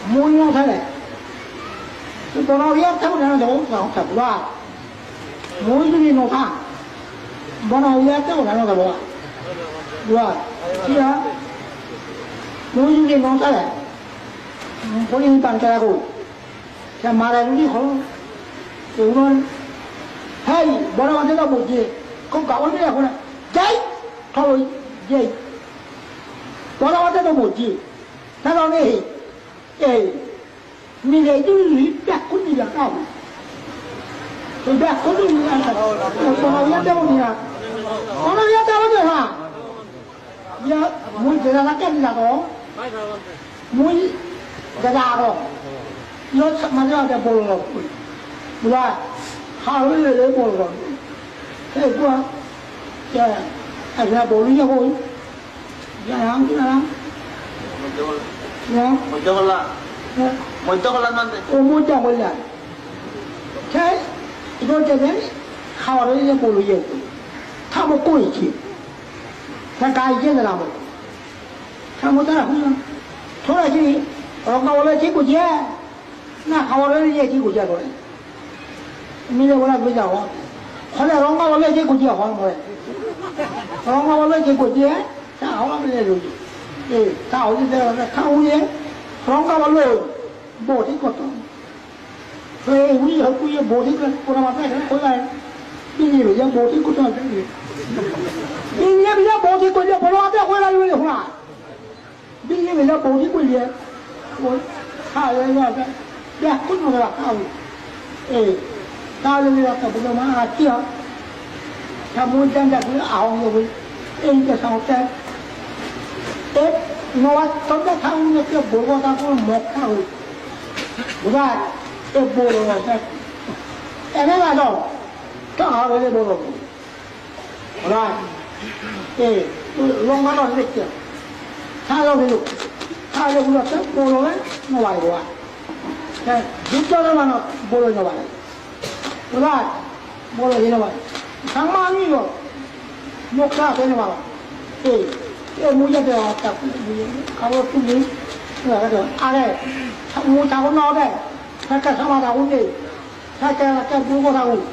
모이는 살래. 그 번호야 타고 나는 저거 없다. 와. 모이들이 놓다. 번호야 타고 나는 저거. 와. 지야. 모이들이 놓살래. 본인이 반대하고. 자, 말하는 거. 이건 헤이 뭐라고 내가 뭐지? 그거 가원이야 그래. 제이 가원 제이 뭐라고 내가 뭐지? 나가네. 에이 미래들이 백군이야 가고. 그 백군이야 가고. 뭐라고 때문이야? 뭐라고 때문이야? 야, 뭘 대단하게 한다고? 뭘 대단하고? 이거 맞아, 보러 뭐야? 하루를 보러 thế qua trời anh ra bộ lý thôi dạ không chứ nào dạ mình cho là mình cho là mình cô muốn chồng bây giờ thế tôi cho đến hao đấy bộ lý thao một cô chỉ thằng cái chứ là làm thao một cái là không thôi là gì còn đâu là chỉ của chị na hao đấy chỉ của chị rồi mình đâu có bây giờ hồi này rong vào lấy cái của chị hỏi rồi rong vào lấy cái của chị á sao lắm lấy rồi thì sao như thế là khâu gì rong vào lấy bổ thích của tôi rồi quý giờ bổ thích là của nó mà phải cái này cái gì vậy bổ thích của tôi cái gì bây giờ bổ thích của chị bổ nó phải quay lại rồi không à bây giờ bổ thích của chị bổ khai ra rồi cái đẹp cũng không là khâu tao lên là tập trung mà chưa tham muốn chân đặt cái ảo rồi em cái sau cái tết nó tao đã thằng như cái bố của tao cũng một thằng bố ra cái bố rồi cái em nói là đâu cái ảo rồi bố rồi rồi long nó nói được chưa thay đâu thì thay đâu là cái bố rồi nó lại rồi cái giúp cho nó mà nó bố rồi nó lại 그래, 뭐라 이래 봐. 상만이요. 목사 되는 봐. 무제대 왔다. 가고 뚝이. 그래서 아래 무 자고 나오래. 살짝 사마다고 오지. 살짝 물고 사고.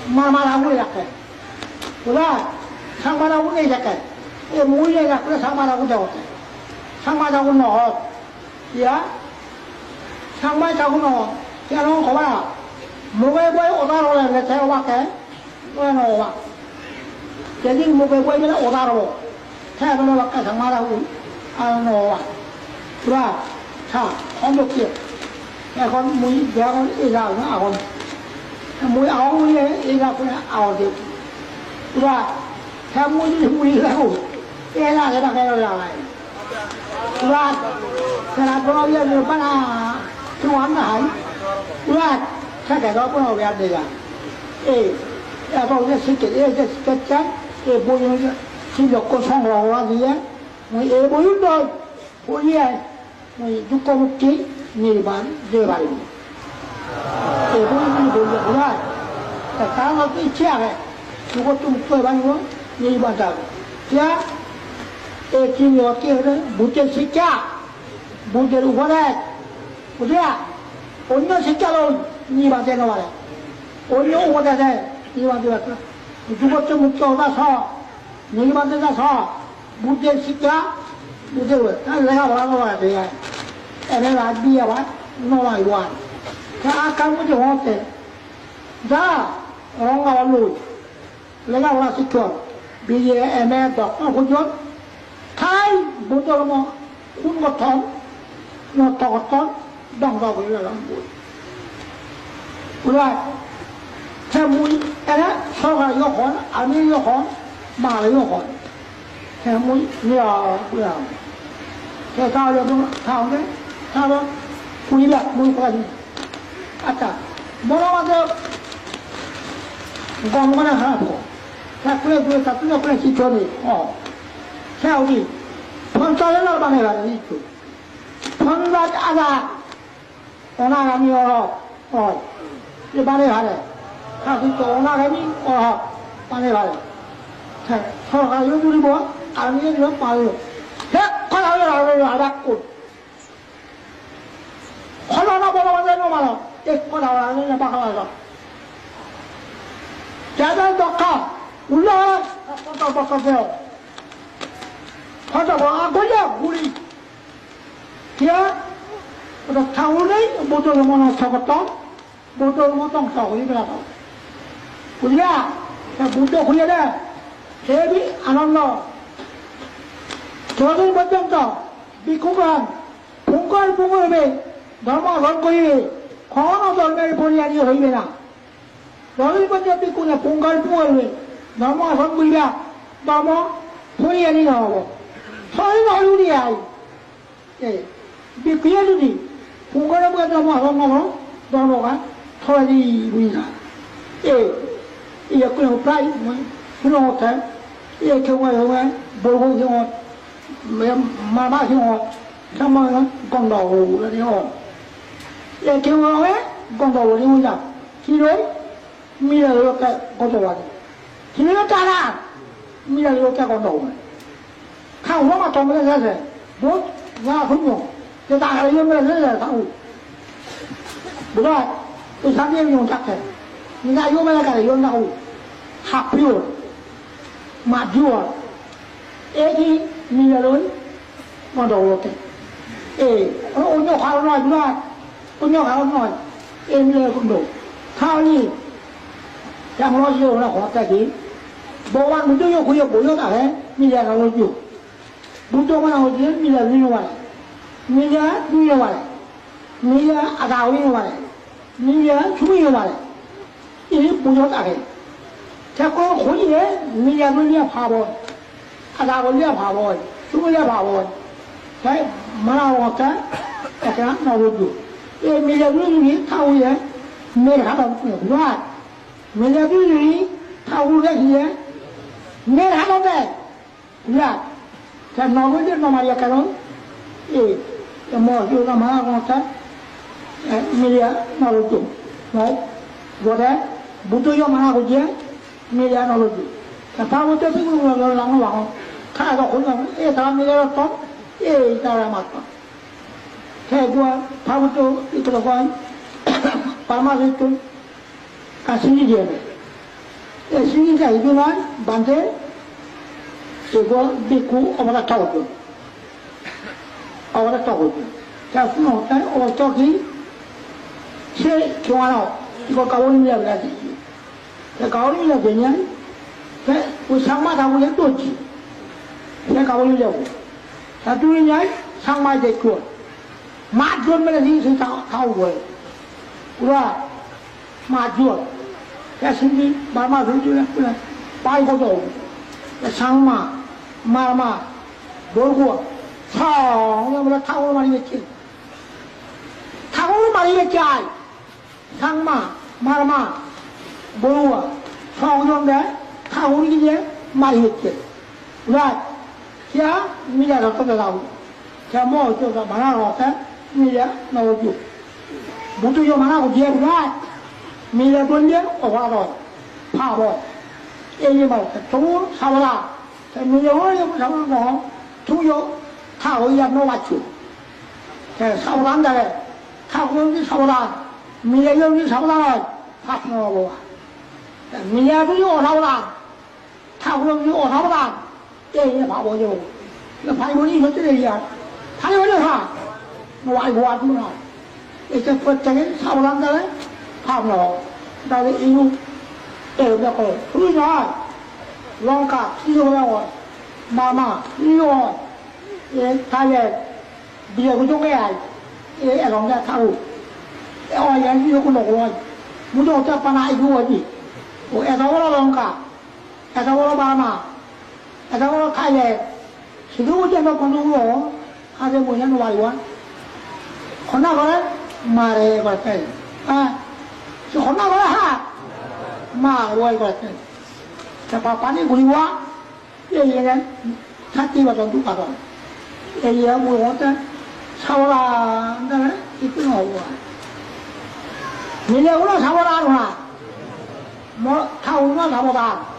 마마라고 이렇게. 그래, 상마라고 오지 이렇게. 무제가 그래 상마라고 되었대. 상마자고 넣어. 야? 상마자고 넣어. 야, 너 거봐라. một cái quay ô tô rồi là theo ba cái nó nổ mà cái gì một cái quay nó ô tô rồi theo nó là cái thằng ma đâu ăn nổ à rồi sao không được chuyện cái con mũi béo con đi ra nó ảo mũi áo mũi ấy đi ra cũng ảo thì rồi theo mũi là cũng cái là cái này rồi rồi cái là con bây giờ bắt là chú ăn là rồiถ้าแต่เราพวกเราแบบนี้อ่ะพวกนี้สิ่งที่จะจัดพวกนี้สิ่งที่คนส่งเราว่าดีอ่ะมันพวกนี้โดยพวกนี้มันยุคก่อนที่นี่บ้านเรื่องอะไรพวกนี้ดูอย่างไรแต่ถ้าเราไม่เชื่อเลยยุคตุ้มตัวบ้านนู้นนี่บ้านเราเชื่อจริงอยู่ที่นั่นบุญเจสิจ้าบุญเจรุพระเดชบุญเจ้าคนนั้นสิจ้าเรานี่บ้านเจ้าอะไรคนนี้โอ้ได้นี่บ้านเจ้ายุคตุ้มตัวบ้านซ้อนี่บ้านเจ้าซ้อบุญเจสิจ้าบุญเจริญนั่นเลยครับเราว่าเป็นไงแต่ในร้านเบียร์วะน้อยวันถ้าอาการมันจะหอบเต็มจ้าร้องเอาลุยแล้วก็ว่าสิครับบีเอแม่ดอกคุณยศไทยบุญเจริญคุณก็ทอนเราต่อต้นดังเราไปแล้วบุญว่าแค่มุ้ยแต่ละชอบอะไรยกขอนอันนี้ยกขอนมาเลยยกขอนแค่มุ้ยเนี่ยแค่ข้าวเดียวข้าวเนี่ยข้าวคุยละมุ้ยกันอาจารย์บอกว่าจะกองมันนะครับแค่เพื่อนตัดเพื่อนคิดชนนี่อ๋อแค่เอาดิพันใจแล้วบ้านอะไรนี่จุดพันใจอะไรตอนนั้นมีอะไรอ๋อที่บ้านอะไรถ้าที่ตอนนั้นมีอ๋อบ้านอะไรใช่เขาอายุดูดีบ่อันนี้เยอะไปเฮ้ยเขาเอาอะไรอะไรกุด 사와는 박아서 자단 덕하 올라와 빡빡빡빡해요. 하다 봐 걸려 우리 kia rồi thâu đấy bố tôi là món sao có tốt bố tôi muốn tông sầu như thế nào bây giờ là bố tôi khuyên đấy thế bị anh ông lo cho tôi bắt chân tao bị cố gắng về đó mà vẫn quay về khó nó rồi này bố nhà như vậy nào đó đi bắt chân bị cố là về đó mà vẫn quay ra đó mà bố nhà như nào thôi nó luôn đi ai 비그야들이 공간을 가지고 하고 너가 토라지 부이나 이 그냥 프라이 그런 호텔 이 경우에 보고 경우 마마 경우 정말 공도라니요 이 경우에 공도를 뭐냐 기록 미래로 공도와 기록을 따라 미래로 공도 가오마 동네 가서 뭐 나 분명 cái ta ấy nó rất là thằng đúng rồi tôi sáng đêm dùng chắc thế nhưng ai vô bây giờ dùng nào học vô mặt vô ấy thì mình là lớn mà đầu ok nó ôn nhau khao nói đúng rồi ôn nhau khao nói mình là cũng đủ thao đi chẳng nói gì là khó cái gì bộ ăn mình tôi yêu bố yêu cả đấy mình là nào nhiều bố tôi mà nào chứ mình là như vậy 미야 누여 와래 미야 아가오이 와래 미야 주이 와래 이 부족하게 자꾸 호이에 미야 누야 바보 아가오이야 바보 주이야 바보 자 말아오까 약간 나오죠 이 미야 누이 타오에 내가 하던 거야 미야 누이 타오에 이제 내가 하던 거야 자 너는 너 말이야 그럼 mò vô nó má con sát media nó luôn chụp đấy rồi đấy bút tôi vô má con chế media nó luôn chụpแต่พาวุฒิที่มึงเราหลังข้าก็คนเราทำไม่ได้เราต้องตาละมัดแค่กว่าพาวุฒิอีกตัวก่อนปามาสิจุนการสิ่งที่เดียวสิ่งที่ใหญ่ด้วยนั้นบันเทอีกว่าบิ๊กกูเอามาเท่าจุนahora todo ya no o toki se chuano 이거 가오리야 그래야지 가오리야 되냐 그 상마 다고야 또지 내 가오리려고 자 두이냐 상마 됐고 마주면 이제 다 가오고 우라 마주 야 신기 마마 들주야 그래 빠이고도 상마 마마 놀고 상을 타고로 말이겠지. 타고로 말이겠지. 상마, 마마, 뭐와, 성정대, 타고로 이제 말이겠지. 왜? 자, 미래로 떠나가고. 자, 뭐, 어쩌다 말하고 왔다. 미래, 나오죠. 모두 좀 말하고, 뒤에, 왜? 미래 본데, 오가로, 파고. 얘기 말고, 종, 사와라. 자, 미래 오래 사와고, 종요, 타고 이야기로 왔죠. 사오란다래. 타고 여기 사오란. 미래 여기 사오란. 파트너고. 미래도 요 사오란. 타고 여기 오 사오란. 얘기 봐보죠. 이거 파이번이 이거 뜨레기야. 파이번이 하. 뭐 아이고 왔구나. 이제 끝장에 사오란다래. 파트너. 그다음에 이거 때려놓고. 그러냐. 롱카 피조하고. 마마 이거. thay về bây giờ của chúng cái này lòng ra thâu ôi anh chưa có nổ rồi muốn đồ cho pan ai vua gì của em đó lòng cả em đó ba mà em đó thay về chỉ có trên đó còn đúng rồi hai cái mùi nhân hoài quá còn nào có đấy mà để gọi cái chứ còn nào có đấy ha mà gọi cái thì bà bán cái quỷ quá cái gì đấy thắt chi vào trong túi cả rồi 이 뭐한테 사오라는데 이쁜 거고 미래로 사오라 누나 뭐 타오나 사오라